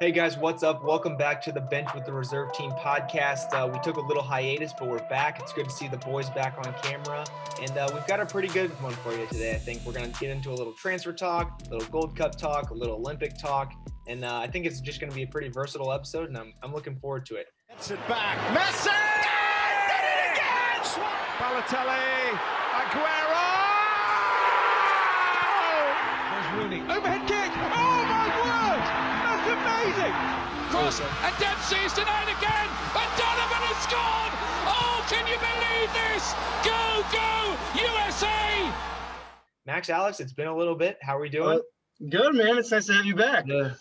Hey guys, what's up? Welcome back to the Bench with the Reserve Team podcast. We took a little hiatus, but we're back. It's good to see the boys back on camera, and we've got a pretty good one for you today. I think we're going to get into a little transfer talk, a little Gold Cup talk, a little Olympic talk, and I think it's just going to be a pretty versatile episode, and I'm looking forward to it. Gets it back. Messi! Did it again! Balotelli, Aguero! There's Rooney. Overhead kick! Oh my word! That's amazing! Cross, and Dempsey's denied again, and Donovan has scored! Oh, can you believe this? Go, go, USA! Max, Alex, it's been a little bit. How are we doing? Good, man. It's nice to have you back. Yeah.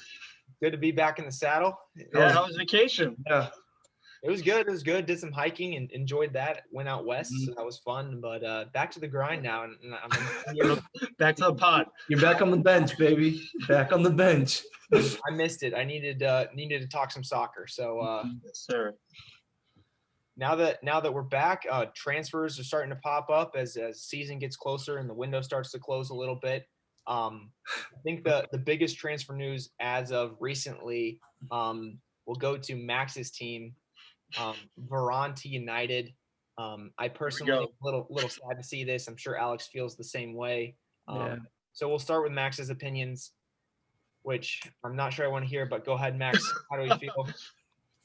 Good to be back in the saddle. Yeah, how was vacation? Yeah. It was good. It was good. Did some hiking and enjoyed that. Went out west, so that was fun. But back to the grind now. And I'm back to the pod. You're back on the bench, baby. Back on the bench. I missed it. I needed to talk some soccer. So yes, sir. Now that we're back, transfers are starting to pop up as season gets closer and the window starts to close a little bit. I think the biggest transfer news as of recently will go to Max's team. Varane to United. I personally am a little sad to see this. I'm sure Alex feels the same way. So we'll start with Max's opinions, which I'm not sure I want to hear, but go ahead, Max. How do you feel?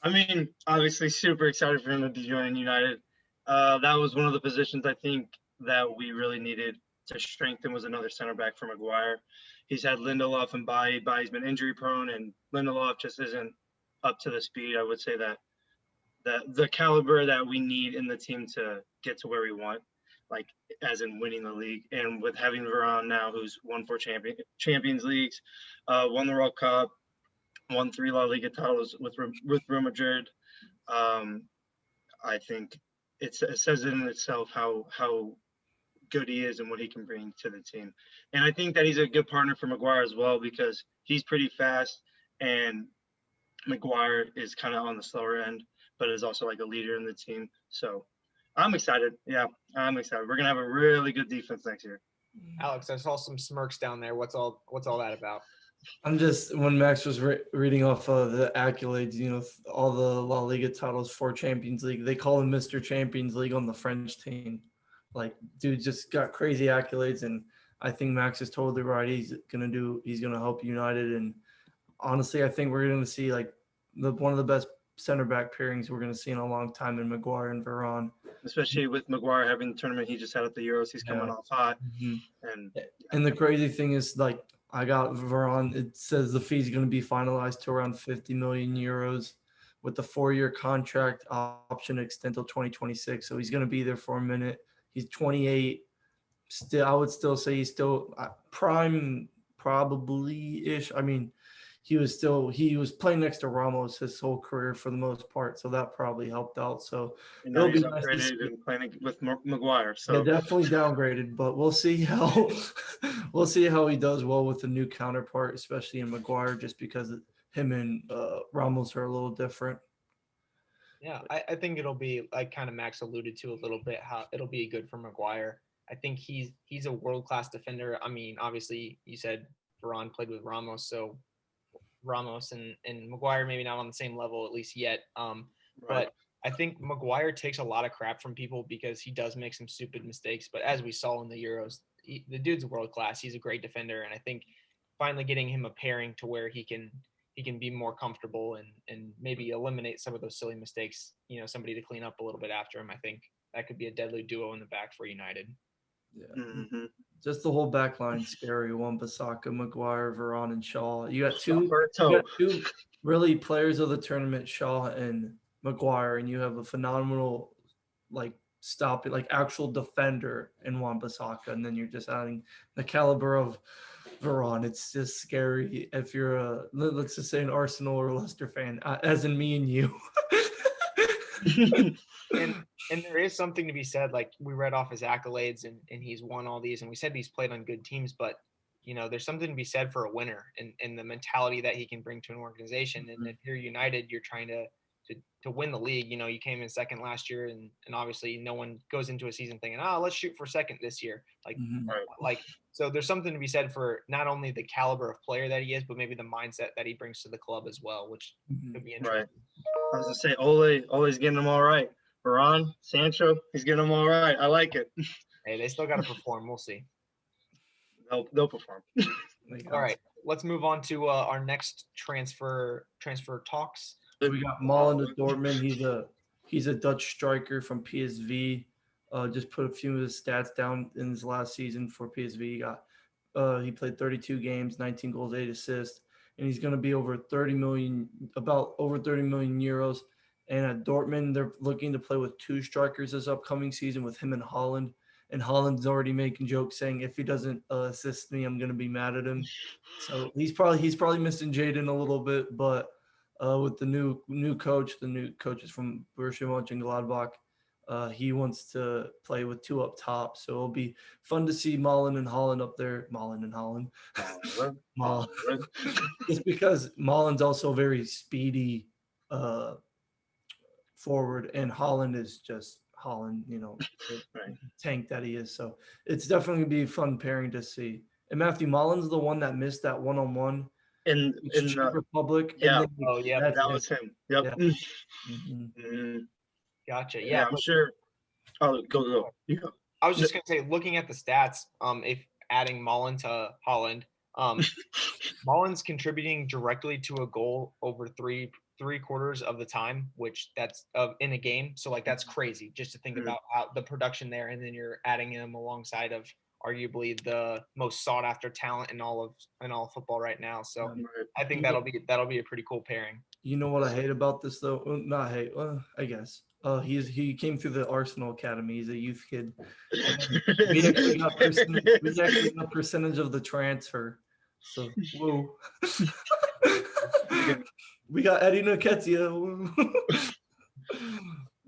I mean, obviously super excited for him to join United. That was one of the positions I think that we really needed to strengthen was another center back for Maguire. He's had Lindelof and Bailly. Bailly's been injury prone, and Lindelof just isn't up to the speed. I would say that the caliber that we need in the team to get to where we want, like as in winning the league. And with having Varane now, who's won 4 Champions Leagues, won the World Cup, won 3 La Liga titles with Real Madrid, I think it says it in itself how good he is and what he can bring to the team. And I think that he's a good partner for Maguire as well because he's pretty fast and Maguire is kind of on the slower end, but is also like a leader in the team. So I'm excited. Yeah, I'm excited. We're going to have a really good defense next year. Alex, I saw some smirks down there. What's all that about? I'm just, when Max was reading off the accolades, all the La Liga titles for Champions League, they call him Mr. Champions League on the French team. Like, dude just got crazy accolades, and I think Max is totally right. He's gonna help United, and honestly, I think we're gonna see like one of the best center back pairings we're gonna see in a long time in Maguire and Varane. Especially with Maguire having the tournament he just had at the Euros, he's coming off hot. Mm-hmm. And the crazy thing is, like, I got Varane. It says the fee's gonna be finalized to around 50 million euros. With the 4-year contract option extend till 2026, so he's gonna be there for a minute. He's 28. Still, I would still say he's still prime, probably-ish. I mean, he was playing next to Ramos his whole career for the most part, so that probably helped out. So it'll be nice to see him playing with Maguire. So yeah, definitely downgraded, but we'll see how he does well with the new counterpart, especially in Maguire, just because him and Ramos are a little different. Yeah, I think it'll be, like kind of Max alluded to a little bit, how it'll be good for Maguire. I think he's a world-class defender. I mean, obviously, you said Varane played with Ramos, so Ramos and Maguire maybe not on the same level, at least yet. Right. But I think Maguire takes a lot of crap from people because he does make some stupid mistakes. But as we saw in the Euros, the dude's world-class. He's a great defender, and I think finally getting him a pairing to where he can be more comfortable and maybe eliminate some of those silly mistakes, somebody to clean up a little bit after him. I think that could be a deadly duo in the back for United. Yeah. Mm-hmm. Just the whole back line scary. Wan-Bissaka, Maguire, Varane, and Shaw. You got two really players of the tournament, Shaw and Maguire, and you have a phenomenal actual defender in Wan-Bissaka, and then you're just adding the caliber of Varane. It's just scary if you're let's just say an Arsenal or Leicester fan, as in me and you. And there is something to be said, like we read off his accolades and he's won all these, and we said he's played on good teams, but there's something to be said for a winner and the mentality that he can bring to an organization. And if you're United, you're trying to win the league. You came in second last year, and obviously no one goes into a season thinking, let's shoot for second this year. So there's something to be said for not only the caliber of player that he is, but maybe the mindset that he brings to the club as well, which could be interesting. Right. I was gonna say Ole's getting them all right. Varane, Sancho, he's getting them all right. I like it. Hey, they still got to perform. We'll see. They'll perform. All right, let's move on to our next transfer talks. We got Malen to Dortmund. He's a Dutch striker from PSV. Just put a few of his stats down in his last season for PSV. He played 32 games, 19 goals, 8 assists, and he's going to be about over 30 million euros. And at Dortmund, they're looking to play with 2 strikers this upcoming season with him and Haaland. And Haaland's already making jokes saying if he doesn't assist me, I'm going to be mad at him. So he's probably missing Jaden a little bit, but with the new coach is from Borussia Mönchengladbach. He wants to play with 2 up top, so it'll be fun to see Malen and Haaland up there. Malen and Haaland. Just because Malen's also very speedy forward, and Haaland is just Haaland, Right. tank that he is. So it's definitely gonna be a fun pairing to see. And Matthew Malen's the one that missed that 1-on-1 in Czech Republic. Yeah. And then, that was him. Yep. Yeah. Mm-hmm. Gotcha. Yeah, I'm sure. Oh, go. You go. I was just gonna say, looking at the stats, if adding Malen to Haaland, Malen's contributing directly to a goal over three quarters of the time, which that's in a game. So like that's crazy just to think about how the production there, and then you're adding him alongside of arguably the most sought after talent in all football right now. So I think that'll be a pretty cool pairing. You know what I hate about this though? Well, not hate, I guess. He came through the Arsenal Academy. He's a youth kid. We actually got percentage of the transfer. So whoa. We got Eddie Nketiah.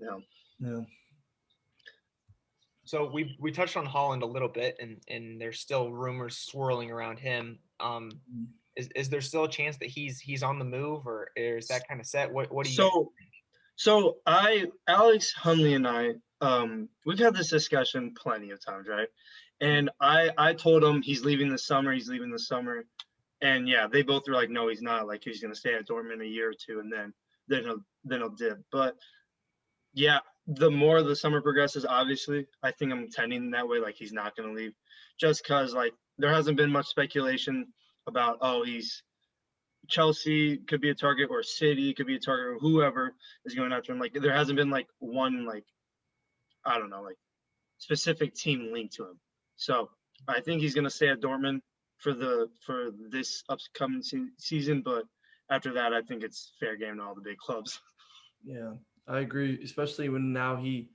Yeah. So we touched on Haaland a little bit, and there's still rumors swirling around him. Is there still a chance that he's on the move, or is that kind of set? What do you? So Alex Hunley and I, we've had this discussion plenty of times, right? And I told him he's leaving this summer. And yeah, they both were like, no, he's not. Like he's gonna stay at Dortmund a year or two, and then he'll dip. But yeah, the more the summer progresses, obviously, I think I'm tending that way. Like he's not gonna leave, just because like there hasn't been much speculation about he's Chelsea could be a target, or City could be a target, or whoever is going after him. Like there hasn't been like one I don't know specific team linked to him. So I think he's gonna stay at Dortmund for this upcoming season, but after that, I think it's fair game to all the big clubs. Yeah, I agree, especially when now he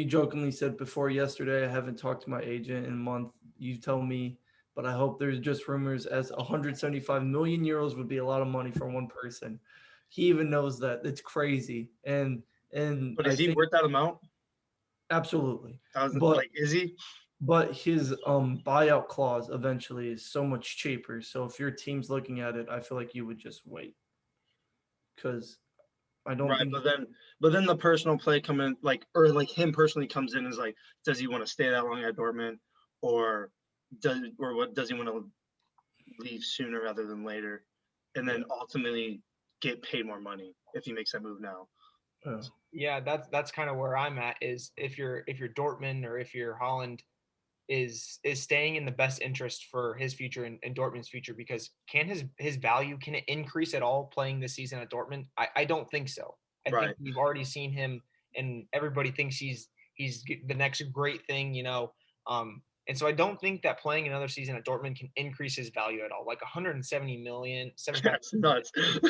jokingly said before yesterday, I haven't talked to my agent in a month. You tell me, but I hope there's just rumors, as 175 million euros would be a lot of money for one person. He even knows that. It's crazy. But is he worth that amount? Absolutely. Is he? But his buyout clause eventually is so much cheaper. So if your team's looking at it, I feel like you would just wait, because I don't think. But then the personal play come in, him personally comes in, is like, does he want to stay that long at Dortmund, or does he want to leave sooner rather than later, and then ultimately get paid more money if he makes that move now. Yeah, that's kind of where I'm at. Is if you're Dortmund, or if you're Haaland, is staying in the best interest for his future and Dortmund's future, because can his value, can it increase at all playing this season at Dortmund? I don't think so. I think we've already seen him, and everybody thinks he's the next great thing, and so I don't think that playing another season at Dortmund can increase his value at all. Like 170 million, That's nuts. Crazy,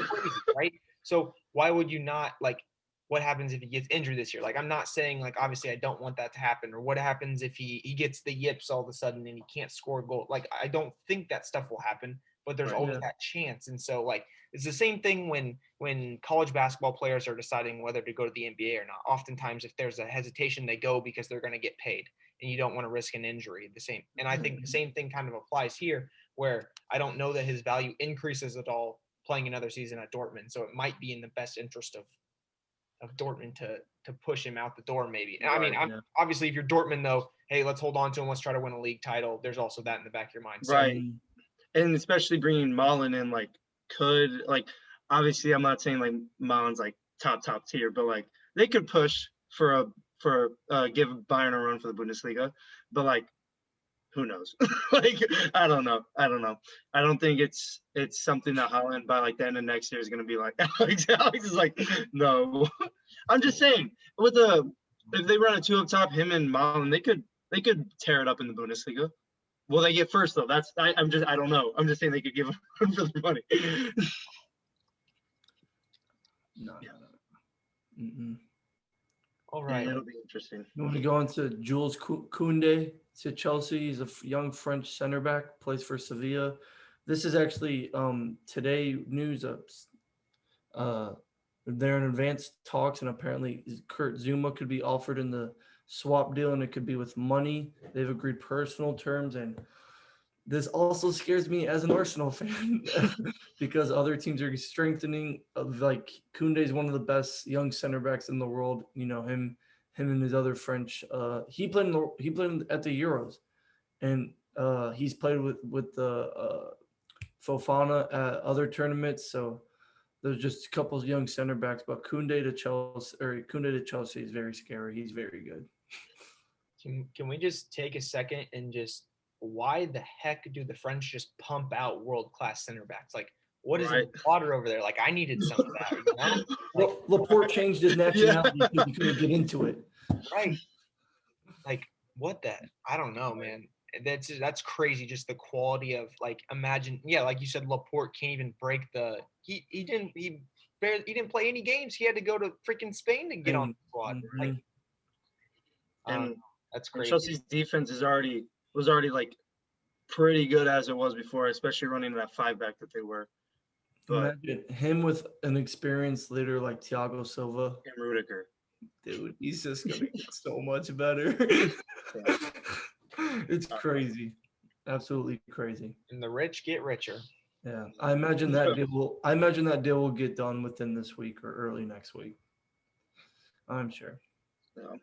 right? So why would you not, like, what happens if he gets injured this year? Like, I'm not saying, like, obviously I don't want that to happen, or what happens if he gets the yips all of a sudden and he can't score a goal. Like, I don't think that stuff will happen, but there's always that chance. And so, like, it's the same thing when college basketball players are deciding whether to go to the NBA or not. Oftentimes, if there's a hesitation, they go because they're going to get paid, and you don't want to risk an injury. And I think the same thing kind of applies here, where I don't know that his value increases at all playing another season at Dortmund. So it might be in the best interest of Dortmund to to push him out the door maybe. And Right, obviously if you're Dortmund though, hey, let's hold on to him. Let's try to win a league title. There's also that in the back of your mind. So, right. And especially bringing Mullen in, like, obviously I'm not saying like Mullen's like top tier, but like they could push for give Bayern a run for the Bundesliga, but like who knows? Like I don't know. I don't think it's something that Holland by like the end of next year is gonna be like Alex. Alex is like, no. I'm just saying if they run a 2 up top, him and Mullen, they could tear it up in the Bundesliga. Will they get first though? I don't know. I'm just saying they could give them for their money. No. all right. Yeah, it'll be interesting. You want to go on to Jules Koundé to Chelsea. He's a young French center back, plays for Sevilla. This is actually today news. They're in advanced talks, and apparently Kurt Zuma could be offered in the swap deal, and it could be with money. They've agreed personal terms, and this also scares me as an Arsenal fan because other teams are strengthening. Like Koundé is one of the best young center backs in the world. You know him and his other French. He played at the Euros, and he's played with the Fofana at other tournaments. So there's just a couple of young center backs, but Koundé to Chelsea is very scary. He's very good. Can we just take a second and just why the heck do the French just pump out world-class center backs? Like, what is in the water over there? Like, I needed some of that. You know? Well, Laporte changed his nationality because he couldn't get into it. Right. Like, what the? I don't know, man. That's crazy. Just the quality of like, imagine, like you said, Laporte can't even break the. He didn't play any games. He had to go to freaking Spain to get on the squad. Mm-hmm. Like, and that's crazy. Chelsea's defense was already like pretty good as it was before, especially running that 5-back that they were. But imagine him with an experienced leader like Thiago Silva and Rudiger. Dude, he's just gonna get so much better. It's crazy, absolutely crazy. And the rich get richer. Yeah, I imagine that deal will get done within this week or early next week. I'm sure. Yeah.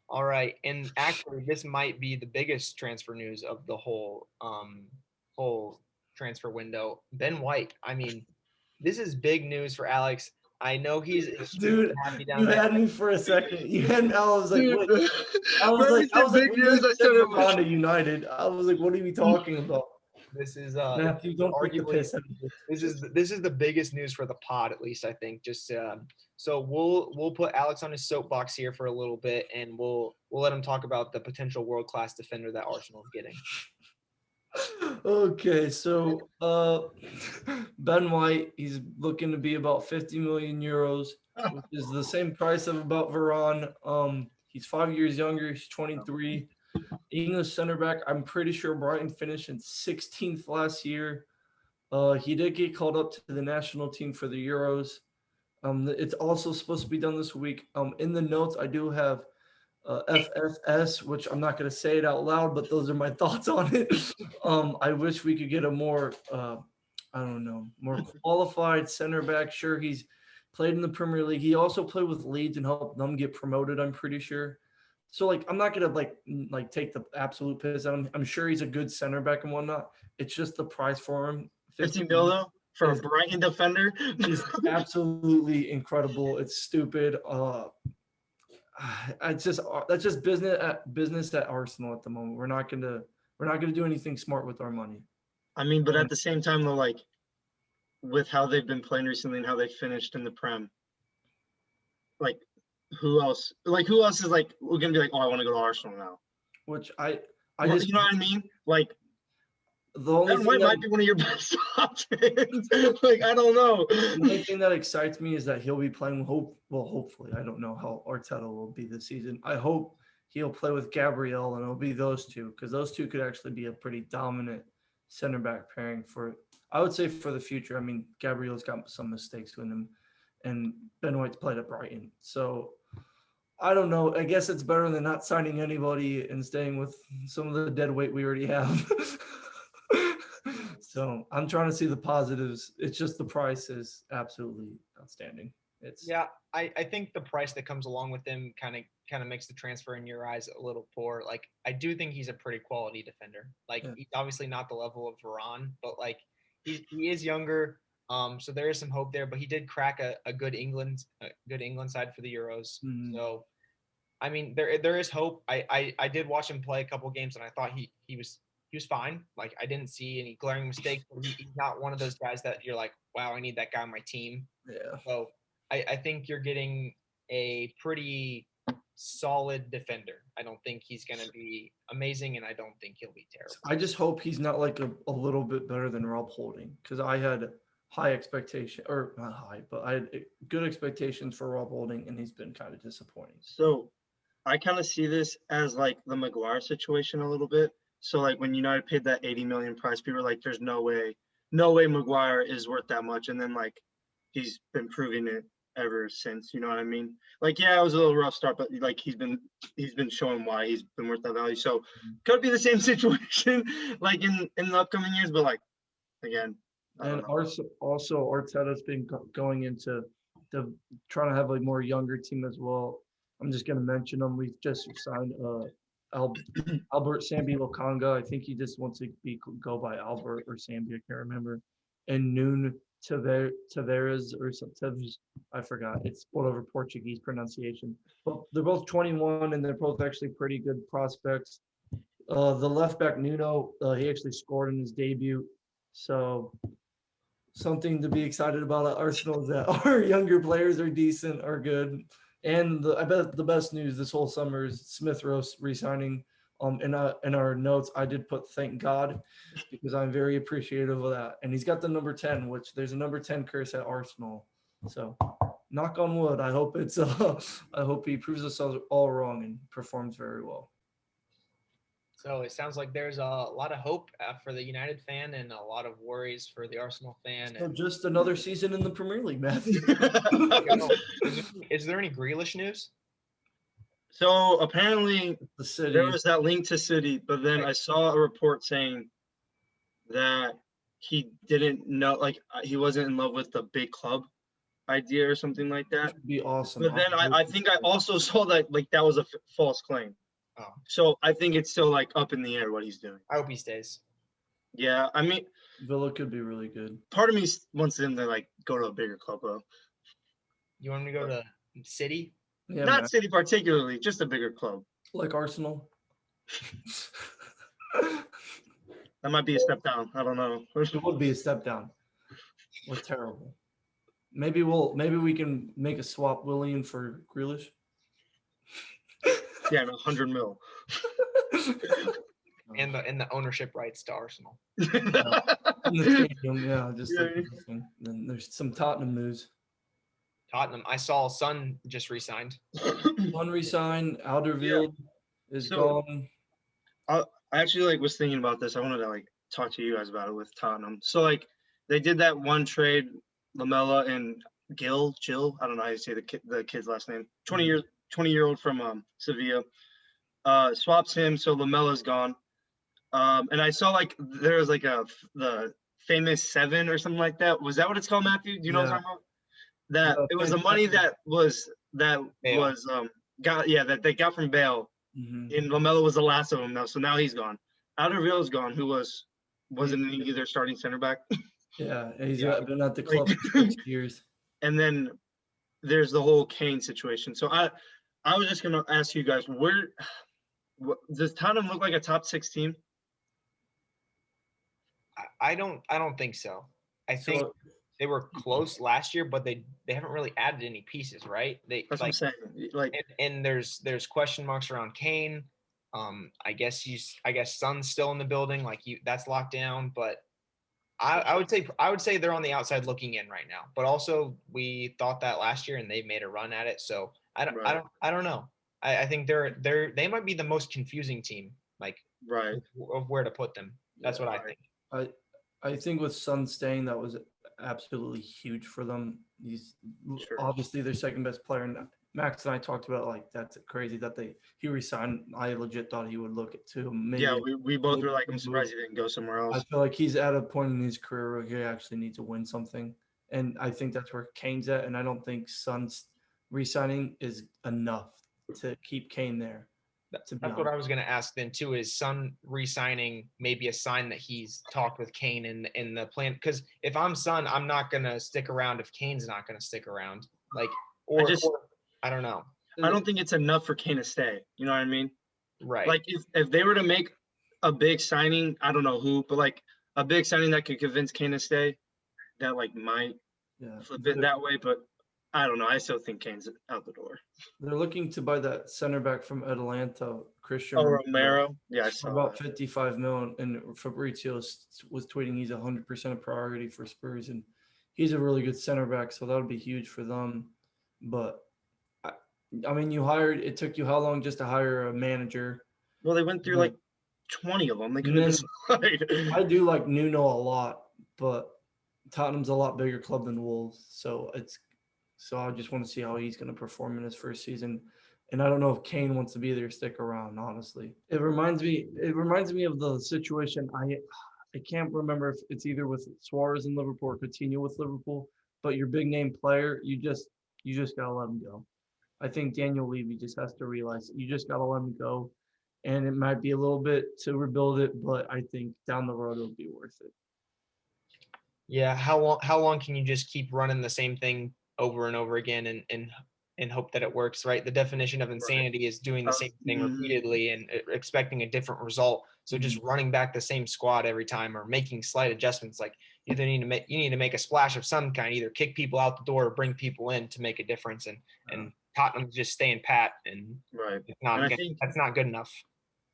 All right, and actually, this might be the biggest transfer news of the whole transfer window. Ben White. I mean, this is big news for Alex. I know he's dude. Happy down you there. had me for a second. You had me. I was like, Dude, what? I was like, big news. I said it was United. I was like, what are you talking about? This is Matthew, don't take the arguably piss out of this is the biggest news for the pod, at least I think. Just so we'll put Alex on his soapbox here for a little bit, and we'll let him talk about the potential world-class defender that Arsenal is getting. Okay, so Ben White, he's looking to be about 50 million euros, which is the same price of about Varane. He's 5 years younger. He's 23. English center back. I'm pretty sure Brighton finished in 16th last year. He did get called up to the national team for the Euros. It's also supposed to be done this week. In the notes, I do have FFS, which I'm not going to say it out loud, but those are my thoughts on it. I wish we could get a more, more qualified center back. Sure, he's played in the Premier League. He also played with Leeds and helped them get promoted, I'm pretty sure. So, I'm not going to, take the absolute piss out of him. I'm sure he's a good center back and whatnot. It's just the price for him. 50 mil, though, for a Brighton defender? Is absolutely incredible. It's stupid. That's just business at Arsenal at the moment. We're not gonna do anything smart with our money. I mean, but at the same time, though, with how they've been playing recently and how they finished in the Prem, who else is we're gonna be oh, I want to go to Arsenal now. Which I just, you know what I mean? The only thing might be one of your best options. I don't know. The only thing that excites me is that he'll be playing. Hopefully, I don't know how Arteta will be this season. I hope he'll play with Gabriel, and it'll be those two, because those two could actually be a pretty dominant center back pairing I would say for the future. I mean, Gabriel's got some mistakes with him, and Ben White's played at Brighton, so I don't know. I guess it's better than not signing anybody and staying with some of the dead weight we already have. So I'm trying to see the positives. It's just the price is absolutely outstanding. It's Yeah, I think the price that comes along with him kind of makes the transfer in your eyes a little poor. Like I do think he's a pretty quality defender. Like Yeah. he's obviously not the level of Varane, but like he is younger. So there is some hope there. But he did crack a good England side for the Euros. Mhm. So I mean there is hope. I did watch him play a couple games and I thought he was fine. Like I didn't see any glaring mistakes. But he's not one of those guys that you're like, wow, I need that guy on my team. Yeah. So I think you're getting a pretty solid defender. I don't think he's going to be amazing, and I don't think he'll be terrible. I just hope he's not like a little bit better than Rob Holding, because I had high expectation, or not high, but I had good expectations for Rob Holding, and he's been kind of disappointing. So I kind of see this as like the Maguire situation a little bit. So like when United paid that 80 million price, people were like, "There's no way Maguire is worth that much." And then like he's been proving it ever since. You know what I mean? Like yeah, it was a little rough start, but like he's been showing why he's been worth that value. So could be the same situation like in the upcoming years, but like again. And also Arteta's been going into trying to have a more younger team as well. I'm just going to mention them. We've just signed Albert Sambi Lokanga. I think he just wants to go by Albert or Sambi. I can't remember. And Noon Tavares or something. I forgot. It's whatever Portuguese pronunciation. But they're both 21 and they're both actually pretty good prospects. The left back Nuno, he actually scored in his debut. So something to be excited about at Arsenal is that our younger players are decent, are good. And I bet the best news this whole summer is Smith Rowe resigning. In our notes, I did put thank God, because I'm very appreciative of that. And he's got the number 10, which there's a number 10 curse at Arsenal. So knock on wood. I hope I hope he proves us all wrong and performs very well. So it sounds like there's a lot of hope for the United fan and a lot of worries for the Arsenal fan. So just another season in the Premier League, Matthew. Is there any Grealish news? So apparently The City. there was that link to City, but then I saw a report saying that he didn't know, like he wasn't in love with the big club idea or something like that. Would be awesome. But then I think I also saw that like that was a false claim. Oh, So I think it's still like up in the air what he's doing. I hope he stays. Yeah, I mean, Villa could be really good. part of me wants him to like go to a bigger club though. You want him to go to City? Yeah, Not man. City particularly, just a bigger club. Like Arsenal. That might be a step down. I don't know. It would be a step down. We're terrible. Maybe we can make a swap Willian for Grealish. Yeah, 100 mil. And the ownership rights to Arsenal. In the stadium, yeah, just Yeah. like then there's some Tottenham news. Tottenham. I saw Son just re-signed. One resign, Alderweireld is So- gone. I actually like was thinking about this. I wanted to like talk to you guys about it with Tottenham. So like they did that one trade, Lamella and Jill. I don't know how you say the kid's last name. 20-year-old from Sevilla. Swaps him, so Lamella's gone. And I saw like there was like the famous 7 or something like that. Was that what it's called, Matthew? Do you know what I'm talking about? That it was the money that they got from Bale. Mhm. And Lamella was the last of them now, so now he's gone. Alderweireld's gone, who wasn't either starting center back. Yeah, he's Yeah. been at the club for 6 years. And then there's the whole Kane situation. So I was just gonna ask you guys, does Tottenham look like a top 6 team? I don't think so. I think So they were close last year, but they haven't really added any pieces, right? They That's like what I'm saying. Like and there's question marks around Kane. I guess Son's still in the building, that's locked down. But I would say they're on the outside looking in right now. But also we thought that last year and they made a run at it. So I don't know. I think they might be the most confusing team, like right. of where to put them. That's what I think. I think with Son staying, that was absolutely huge for them. He's Sure. obviously their second best player. And Max and I talked about like that's crazy that he resigned. I legit thought he would look at too. Maybe, Yeah, we both were like, I'm surprised he didn't go somewhere I else. feel like he's at a point in his career where he actually needs to win something. And I think that's where Kane's at. And I don't think Sun's re-signing is enough to keep Kane there. To be That's what honest. I was going to ask then too. Is Son re-signing maybe a sign that he's talked with Kane in the plan? Because if I'm Son, I'm not going to stick around if Kane's not going to stick around. Like, or I don't know. I don't think it's enough for Kane to stay. You know what I mean? Right. Like if they were to make a big signing, I don't know who, but like a big signing that could convince Kane to stay, that like might flip it that way. But I don't know. I still think Kane's out the door. They're looking to buy that center back from Atalanta, Christian Romero. Yeah, I for saw about that. 55 million. And Fabrizio was tweeting he's 100% a priority for Spurs, and he's a really good center back, so that would be huge for them. But I mean, it took you how long just to hire a manager? Well, they went through like 20 of them. They couldn't decide. I do like Nuno a lot, but Tottenham's a lot bigger club than Wolves, so I just want to see how he's going to perform in his first season. And I don't know if Kane wants to be there, stick around. Honestly, it reminds me of the situation. I can't remember if it's either with Suarez in Liverpool or Coutinho with Liverpool, but your big name player, you just gotta let him go. I think Daniel Levy just has to realize you just gotta let him go, and it might be a little bit to rebuild it, but I think down the road it'll be worth it. Yeah. How long can you just keep running the same thing over and over again and hope that it works, right? The definition of insanity is doing the same thing repeatedly and expecting a different result. So just running back the same squad every time or making slight adjustments, like you need to make a splash of some kind, either kick people out the door or bring people in to make a difference. And Tottenham's just staying pat, and that's not good enough.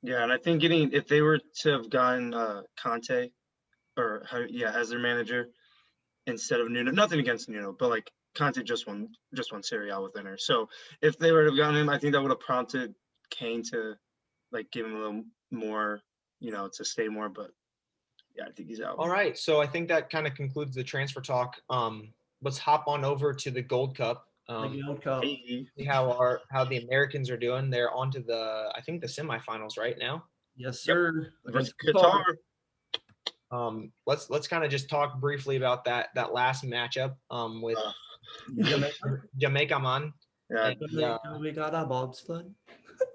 Yeah, and I think if they were to have gotten Conte as their manager instead of Nuno, nothing against Nuno, but like Conte just won Serie A with Inter. So if they were to have gotten him, I think that would have prompted Kane to like give him a little more, to stay more. But yeah, I think he's out. All right, so I think that kind of concludes the transfer talk. Let's hop on over to the Gold Cup. The Gold Cup. See how the Americans are doing. They're on to the semifinals right now. Yes, sir. Against Qatar. Let's kind of just talk briefly about that last matchup with Jamaica man. Yeah, and, we got a bobsled.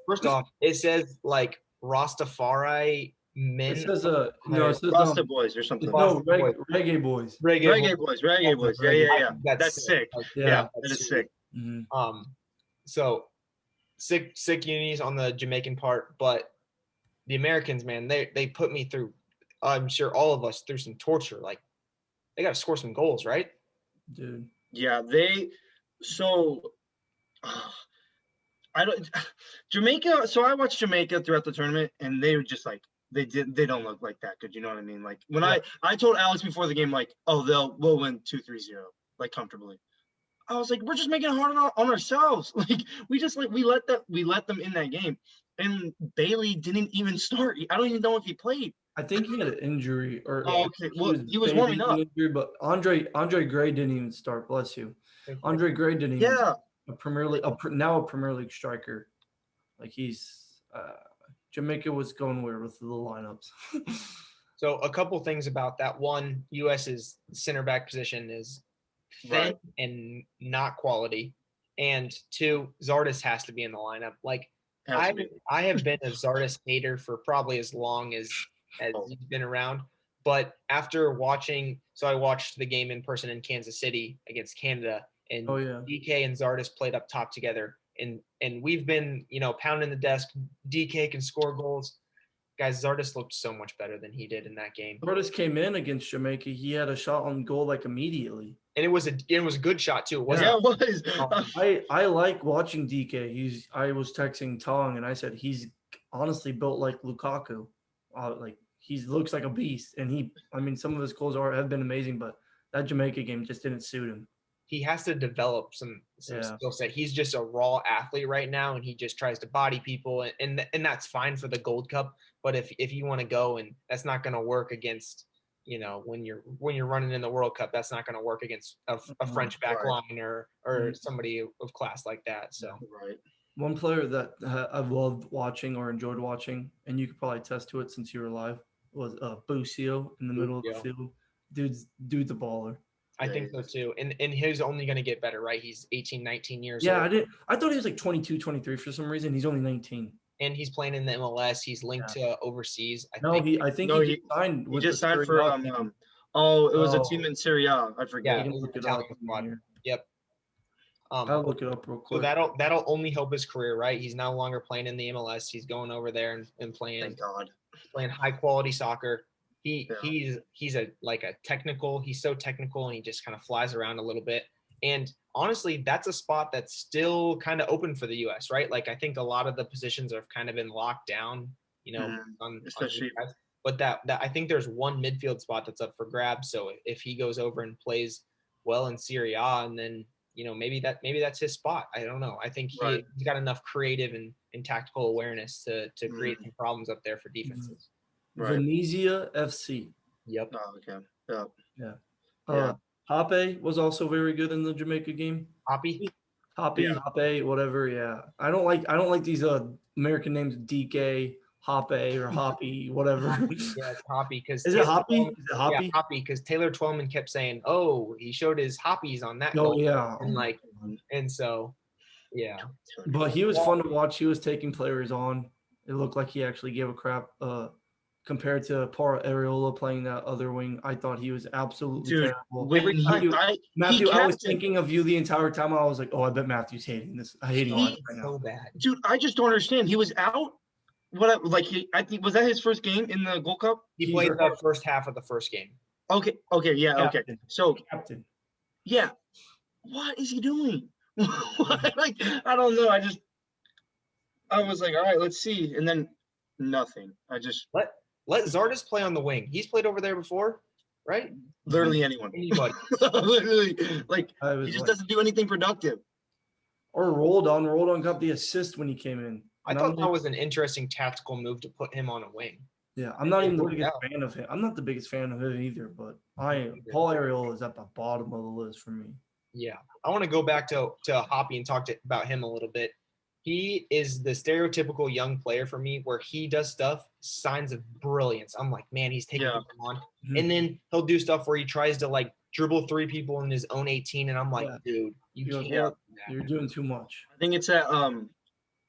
First off, it says like Rastafari men. It says it says Rasta boys or something. No, reggae boys. Reggae boys. Yeah. That's sick. Yeah, that is sick. Mm-hmm. So sick unis on the Jamaican part, but the Americans, man, they put me through. I'm sure all of us through some torture. Like they got to score some goals, right? Dude. Yeah, Jamaica. So I watched Jamaica throughout the tournament, and they were just like they don't look like that good. You know what I mean? Like when I told Alex before the game, like, oh, we'll win 2-3-0, like comfortably. I was like, we're just making it hard on ourselves. Like we let them in that game, and Bailey didn't even start. I don't even know if he played. I think he had an injury, or okay. Well, he was warming up. Injury, but Andre Gray didn't even start. Bless you. Andre Gray didn't even start. A Premier League striker. Like he's Jamaica was going weird with the lineups. So a couple things about that. One, US's center back position is thin and not quality. And two, Zardes has to be in the lineup. Like I have been a Zardes hater for probably as long as he's been around. But after watching, so I watched the game in person in Kansas City against Canada, and DK and Zardes played up top together. And we've been, pounding the desk. DK can score goals. Guys, Zardes looked so much better than he did in that game. Zardes came in against Jamaica. He had a shot on goal like immediately. And it was a good shot too. It was. I like watching DK. I was texting Tong and I said he's honestly built like Lukaku. He looks like a beast. And some of his goals have been amazing, but that Jamaica game just didn't suit him. He has to develop some skill set. He's just a raw athlete right now, and he just tries to body people, and that's fine for the Gold Cup. But if you want to go, and that's not going to work against, when you're running in the World Cup, that's not going to work against a French back line or somebody of class like that. So one player that I've loved watching or enjoyed watching, and you could probably attest to it since you were live, was Busio in the middle of the field. Dude's a baller. I think so too. And he's only going to get better, right? He's 18, 19 years Yeah, old. I thought he was like 22, 23 for some reason. He's only 19. And he's playing in the MLS. He's linked to overseas. I think he just signed He with just the signed Serie for A team. it was a team in Serie A. I forget. Yeah, can it was look an it up Italian squad. here. Yep. I'll look it up real quick. So that'll only help his career, right? He's no longer playing in the MLS. He's going over there and playing Thank God. playing high quality soccer. He's so technical and he just kind of flies around a little bit. And honestly, that's a spot that's still kind of open for the US, right? Like I think a lot of the positions have kind of been locked down, Especially but that I think there's one midfield spot that's up for grabs. So if he goes over and plays well in Serie A, and then maybe that's his spot. I don't know. I think he's got enough creative and tactical awareness to create some problems up there for defenses. Right. Venezia FC. Yep. Oh, okay. Yep. Yeah. Hoppe was also very good in the Jamaica game. Hoppe, Hoppe, whatever. Yeah. I don't like these American names, DK, Hoppe or Hoppy, whatever. Yeah, it's Hoppe because Is it Hoppy? Yeah, Hoppe because Taylor Twellman kept saying, "Oh, he showed his hoppies on that goal." Yeah. And so, yeah. But he was fun to watch. He was taking players on. It looked like he actually gave a crap. Compared to Paul Areola playing that other wing, I thought he was absolutely terrible. Matthew, I was thinking of you the entire time. I was like, oh, I bet Matthew's hating this. I hate him right now. So bad. Dude, I just don't understand. He was out. I think was that his first game in the Gold Cup? He played the first half of the first game. Okay, yeah, Captain. okay. So Captain. Yeah. What is he doing? Like, I don't know. I was like, all right, let's see. And then nothing. I just let Zardes play on the wing. He's played over there before, right? Literally anyone. Anybody. Literally, like he just doesn't do anything productive. Or Roldan got the assist when he came in. I thought that was an interesting tactical move to put him on a wing. Yeah, I'm not even the biggest fan of him. I'm not the biggest fan of him either, but Paul Areola is at the bottom of the list for me. Yeah. I want to go back to Hoppe and talk about him a little bit. He is the stereotypical young player for me where he does stuff, signs of brilliance. I'm like, man, he's taking people on. Mm-hmm. And then he'll do stuff where he tries to like dribble 3 people in his own 18. And I'm like, dude, you're doing too much. I think it's that,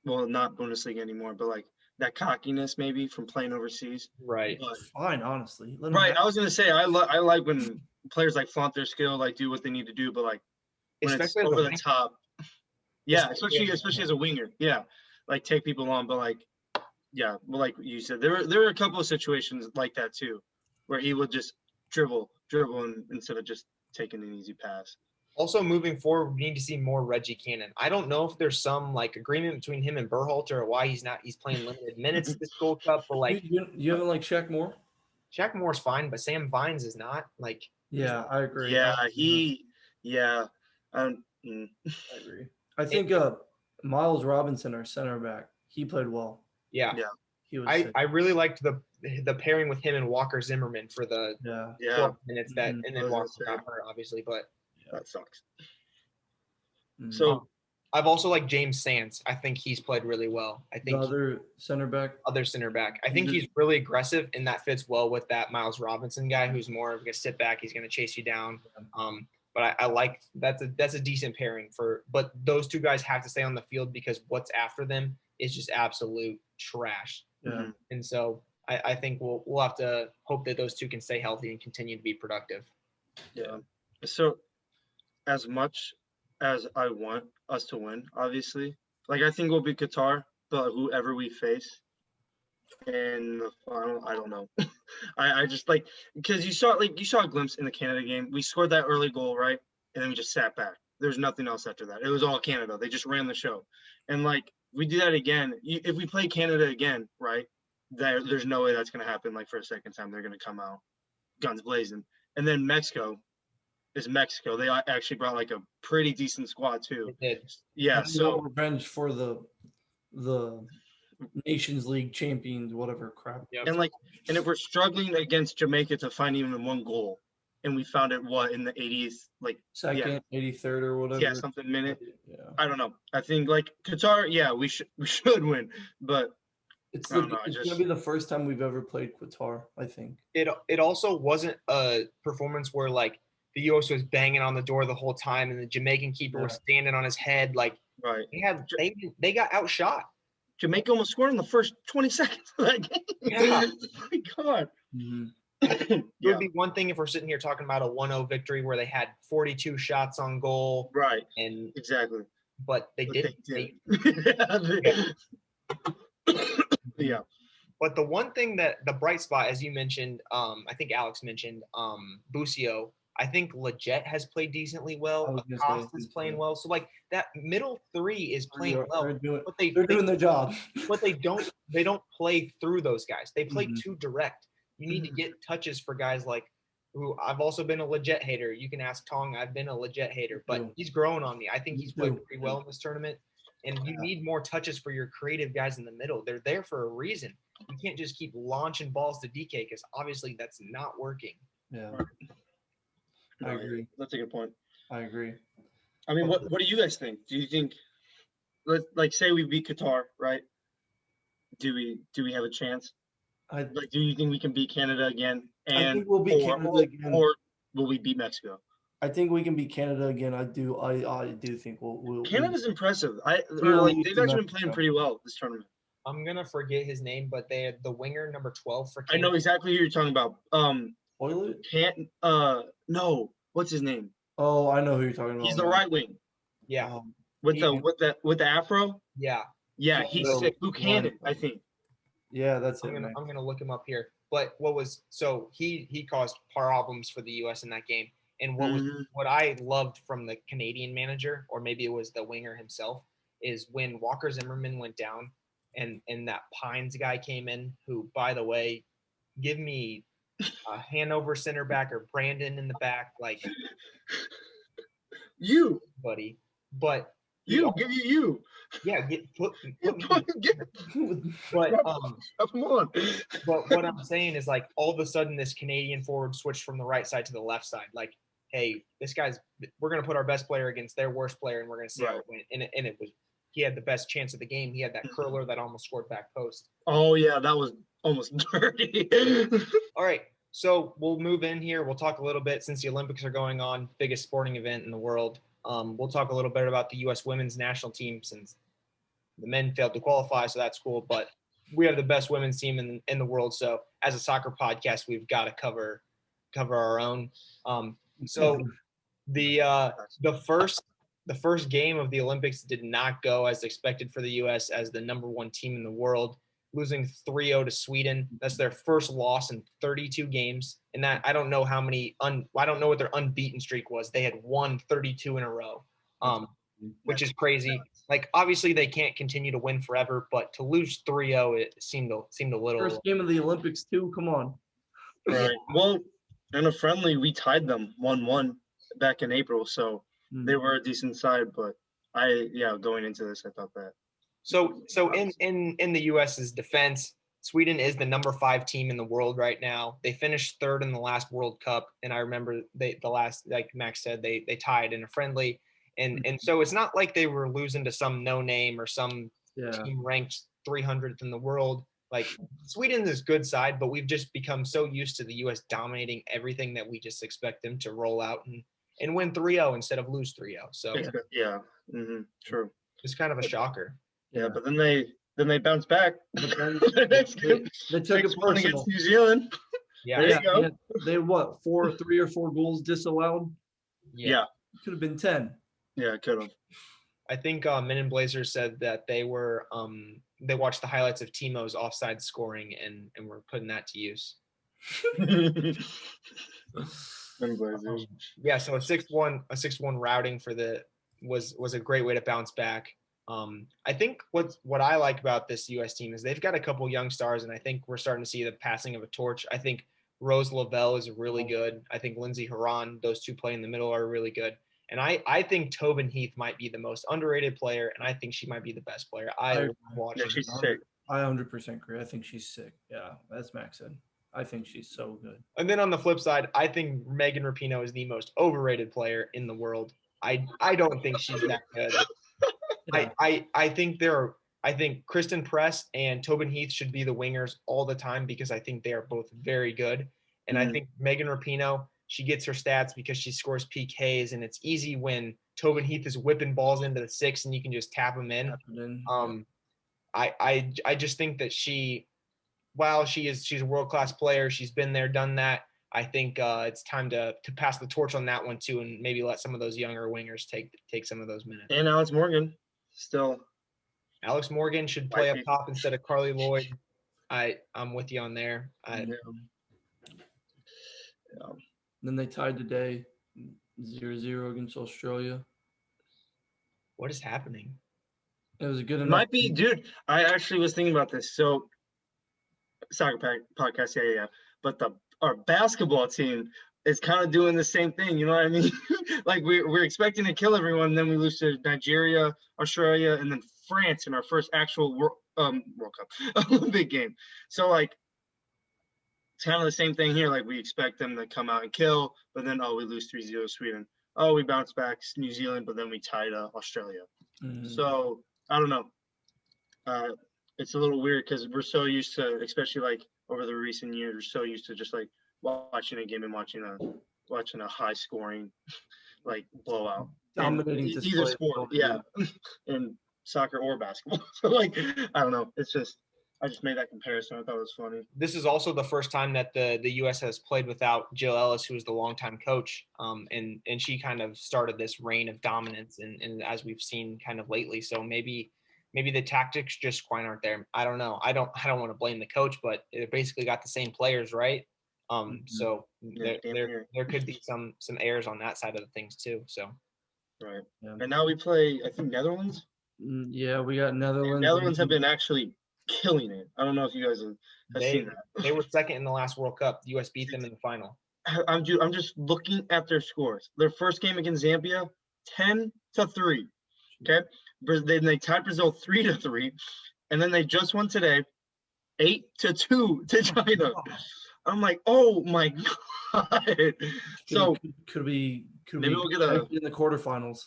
well, not Bundesliga anymore, but like that cockiness maybe from playing overseas. Right. But, fine, honestly. I was going to say, I like when players like flaunt their skill, like do what they need to do, but like when especially it's over the top. Yeah, especially as a winger. Yeah, like take people on, but like, yeah, well, like you said, there were a couple of situations like that too, where he would just dribble instead of just taking an easy pass. Also, moving forward, we need to see more Reggie Cannon. I don't know if there's some like agreement between him and Berhalter or why he's playing limited minutes this Gold Cup, but like you haven't like Shaq Moore? Shaq Moore's fine, but Sam Vines is not. Like, yeah, I agree. Yeah, I agree. I think Miles Robinson, our center back, he played well. Yeah. He was I really liked the pairing with him and Walker Zimmerman for the 12 minutes and then Walker got hurt, obviously, but that sucks. Mm-hmm. So I've also liked James Sands. I think he's played really well. I think other center back. I think he's really aggressive, and that fits well with that Miles Robinson guy, who's more of a sit back. He's going to chase you down. But I like that's a decent pairing but those two guys have to stay on the field because what's after them is just absolute trash. Yeah. And so I think we'll have to hope that those two can stay healthy and continue to be productive. Yeah. So as much as I want us to win, obviously, like I think we'll beat Qatar, but whoever we face in the final, I don't know. I just like because you saw a glimpse in the Canada game. We scored that early goal, right? And then we just sat back. There's nothing else after that. It was all Canada. They just ran the show. And like we do that again. If we play Canada again, right? There's no way that's gonna happen. Like for a second time, they're gonna come out guns blazing. And then Mexico is Mexico. They actually brought like a pretty decent squad too. They did. Yeah. So revenge for the Nations League champions, whatever crap. Yep. And if we're struggling against Jamaica to find even one goal, and we found it in the 80th, like second, 83rd or whatever. Yeah, something minute. Yeah. I don't know. I think like Qatar, yeah, we should win, but it's gonna be the first time we've ever played Qatar, I think. It also wasn't a performance where like the U.S. was banging on the door the whole time, and the Jamaican keeper was standing on his head. Like Right. they got outshot. Jamaica almost scored in the first 20 seconds of that game. Yeah. Oh my God. It would be one thing if we're sitting here talking about a 1-0 victory where they had 42 shots on goal. Right. And Exactly. but they didn't. Yeah. But the one thing that the bright spot, as you mentioned, I think Alex mentioned, Busio, I think Leggett has played decently well. Acosta's playing well. So like that middle three is playing well. They're doing their job. But they don't play through those guys. They play too direct. You need to get touches for guys like who I've also been a Leggett hater. You can ask Tong. I've been a Leggett hater, but he's growing on me. I think he's played pretty well in this tournament. And you need more touches for your creative guys in the middle. They're there for a reason. You can't just keep launching balls to DK because obviously that's not working. Yeah. I agree. That's a good point. I agree. I mean, what do you guys think? Do you think, like, say we beat Qatar, right? Do we have a chance? Do you think we can beat Canada again? And I think we'll beat Canada again. Or will we beat Mexico? I think we can beat Canada again. I do think we'll. Canada's impressive. They've actually been playing pretty well this tournament. I'm gonna forget his name, but they had the winger number 12 for Canada. I know exactly who you're talking about. Oilers? No. What's his name? Oh, I know who you're talking about. He's the right wing. Yeah. With the afro? Yeah. Yeah, he's sick. Buchanan, I think. Yeah, that's it. I'm gonna look him up here. But he caused problems for the US in that game. And what I loved from the Canadian manager, or maybe it was the winger himself, is when Walker Zimmerman went down and that Pines guy came in, who, by the way, give me a Hanover center back or Brandon in the back, like you, buddy. But you. Yeah, put me. But come on. But what I'm saying is, like, all of a sudden this Canadian forward switched from the right side to the left side. Like, hey, we're gonna put our best player against their worst player, and we're gonna see how it went. And it was, he had the best chance of the game. He had that curler that almost scored back post. Oh yeah, that was almost dirty. All right, so we'll move in here. We'll talk a little bit, since the Olympics are going on, biggest sporting event in the world. We'll talk a little bit about the U.S. women's national team, since the men failed to qualify, so that's cool. But we have the best women's team in the world. So as a soccer podcast, we've got to cover our own. So the first game of the Olympics did not go as expected for the U.S. as the number one team in the world, losing 3-0 to Sweden. That's their first loss in 32 games. And that, I don't know how many I don't know what their unbeaten streak was. They had won 32 in a row, which is crazy. Like, obviously they can't continue to win forever, but to lose 3-0, it seemed a little. First game of the Olympics too. Come on. Right. Well, in a friendly, we tied them 1-1 back in April, so they were a decent side. But going into this, I thought that. So in the U.S.'s defense, Sweden is the number 5 team in the world right now. They finished 3rd in the last World Cup, and I remember like Max said, they tied in a friendly, and so it's not like they were losing to some no name or some team ranked 300th in the world. Like, Sweden is a good side, but we've just become so used to the U.S. dominating everything that we just expect them to roll out and win 3-0 instead of lose 3-0. So true. It's kind of a shocker. Yeah, but then they bounced back. They took it personal against New Zealand. Yeah, there you go. They had what, 3 or 4 goals disallowed? Yeah. Could have been 10. Yeah, it could have. I think Men in Blazers said that they were they watched the highlights of Timo's offside scoring and were putting that to use. Yeah, so a 6-1 routing for was a great way to bounce back. I think what I like about this U.S. team is they've got a couple young stars, and I think we're starting to see the passing of a torch. I think Rose Lavelle is really good. I think Lindsey Horan, those two play in the middle, are really good. And I think Tobin Heath might be the most underrated player, and I think she might be the best player. I love watching her. She's sick. I 100% agree. I think she's sick. Yeah, as Max said. I think she's so good. And then on the flip side, I think Megan Rapinoe is the most overrated player in the world. I don't think she's that good. Yeah. I think Kristen Press and Tobin Heath should be the wingers all the time because I think they are both very good. And I think Megan Rapinoe, she gets her stats because she scores PKs, and it's easy when Tobin Heath is whipping balls into the 6 and you can just tap them in. I just think that while she's a world-class player, she's been there, done that. I think it's time to pass the torch on that one too, and maybe let some of those younger wingers take some of those minutes. And Alex Morgan still. Alex Morgan should play up top instead of Carly Lloyd. I'm with you on there. Then they tied today 0-0 against Australia. What is happening? It was a good enough. Might be, dude. I actually was thinking about this. So, soccer podcast, yeah. But our basketball team is kind of doing the same thing. You know what I mean? Like we're expecting to kill everyone, and then we lose to Nigeria, Australia, and then France in our first actual World Cup Olympic game. So like, it's kind of the same thing here. Like we expect them to come out and kill, but then we lose 3-0 Sweden. We bounce back New Zealand, but then we tied Australia. Mm-hmm. So I don't know. It's a little weird because we're so used to, especially like over the recent years, we're so used to just like watching a game and watching a high scoring like blowout. Dominating either sport, yeah, in soccer or basketball. So like, I don't know. It's just I just made that comparison. I thought it was funny. This is also the first time that the U.S. has played without Jill Ellis, who was the longtime coach, and she kind of started this reign of dominance, and as we've seen kind of lately. So maybe the tactics just quite aren't there. I don't know. I don't want to blame the coach, but it basically got the same players, right? So there could be some errors on that side of the things too. So right. Yeah. And now we play, I think, Netherlands. Yeah, we got Netherlands. And Netherlands have been actually killing it. I don't know if you guys have seen that. They were second in the last World Cup. The U.S. beat them in the final. I'm just looking at their scores. Their first game against Zambia, 10-3. Okay, then they tied Brazil 3-3, and then they just won today, 8-2 to China. I'm like, oh my god! So could maybe we'll get in the quarterfinals.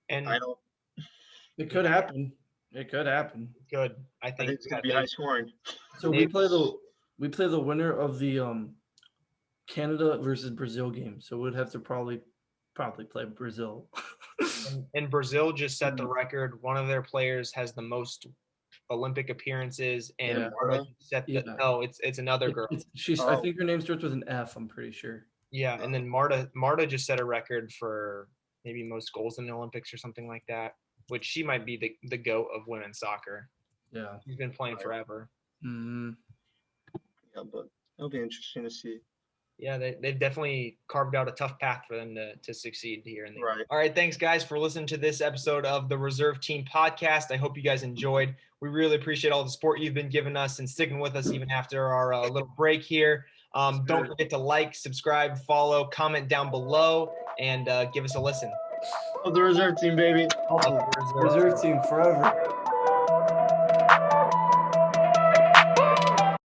And I don't. It could happen. It could happen. Good. I think it's gonna be high scoring. So we play the winner of the Canada versus Brazil game. So we'd have to probably play Brazil. and Brazil just set the record. One of their players has the most Olympic appearances, and it's another girl. I think her name starts with an F. I'm pretty sure. Yeah, and then Marta just set a record for maybe most goals in the Olympics or something like that, which she might be the GOAT of women's soccer. Yeah, she's been playing forever. Mm-hmm. Yeah, but it'll be interesting to see. Yeah, they've definitely carved out a tough path for them to succeed here. Right. All right, thanks, guys, for listening to this episode of the Reserve Team Podcast. I hope you guys enjoyed. We really appreciate all the support you've been giving us and sticking with us even after our little break here. Don't forget to like, subscribe, follow, comment down below, and give us a listen. Oh, the Reserve Team, baby. Reserve Team forever.